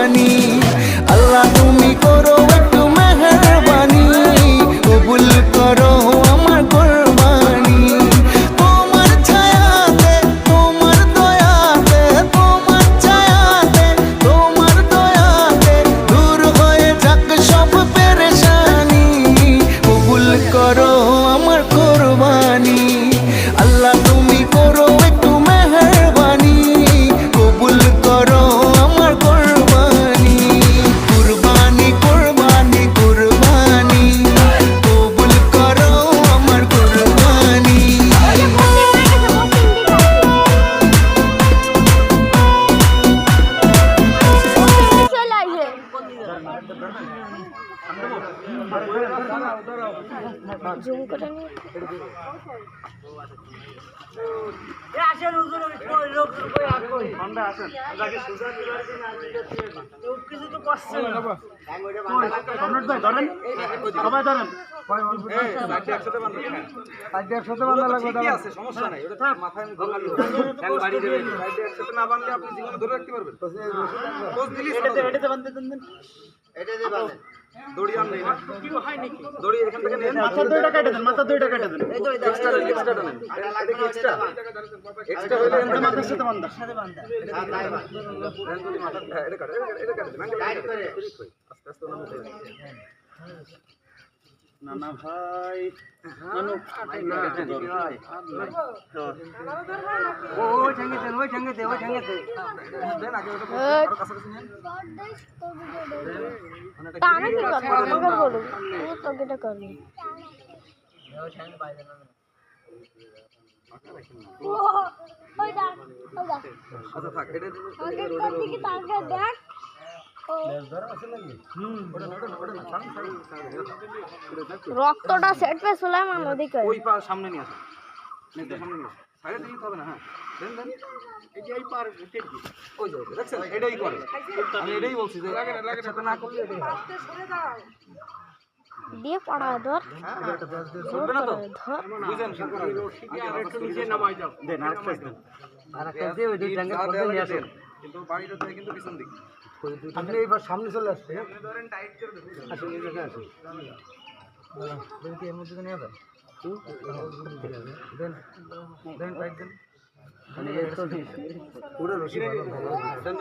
কোরবানি। আল্লাহ তুমি করো একটু মেহেরবানি, কবুল করো আমার কোরবানি। তোমার ছায়াতে, তোমার দয়াতে, তোমার ছায়াতে, তোমার দয়াতে দূর হয়ে যাক সব পেরেশানি, কবুল করো আমার কোরবানি। আল্লাহ তুমি করো একটু মেহেরবানি, কবুল করো আমার কোরবানি। কুরবানি কুরবানি কুরবানি, কবুল করো আমার কোরবানি। জুম করে নিয়ে দড়ি আর নেই না দড়ি এখান থেকে নেন, মাথা দুইটা কেটে দেন, মাথা দুইটা কেটে দেন, এই দড়ি এক্সট্রা দেন, এক্সট্রা দেন, এক্সট্রা এক্সট্রা হইলে এর মাথার সাথে বাঁধা, দড়ি মাথা, হ্যাঁ এটা কাটে, এটা কাটে দেন, টাইট করে আস্তে আস্তে ওনার মধ্যে নানা ভাই নানু ভাই ওই ঠেঙ্গে দেন, ওই ঠেঙ্গে দে, ওই ঠেঙ্গে দে দেন, আগে ওটা আরো কাছাকাছি নেন। টানা কি কথা আমাকে বলো, ও তো এটা করবে। ওই দা আচ্ছা থাক, এটা কি তাকে দেখ রক্তটা সেট পে সুলাইমান ওদিকে ওই পা সামনে নিয়ে আসো, নেক্সট সামনে নিয়ে আসো, সাইডে দিতে হবে না, হ্যাঁ দেন দেন, এটাই পার ওই যে দেখছেন এটাই করে, আমি এটাই বলছি যে একসাথে না করলে এটাই হয়। দিয়ে পড়া ধর চলবে না তো ধর বুঝেন, একটু নিচে নামাই যাও, দেন আরেকটা দেন, আরেকটা দিয়ে ওই দুই ট্যাঙ্গের মধ্যে নিয়ে আসেন, কিন্তু বাড়িটা দেয় কিন্তু পিছন দিক, আপনি এইবার সামনে চলে আসছে, ধরেন টাইট করে দেন, আসুন এই জায়গায় আসুন, দেন কি এর মধ্যে নিয়ে যান, দেন দেন টাইট দেন, পুরো রশি দেন।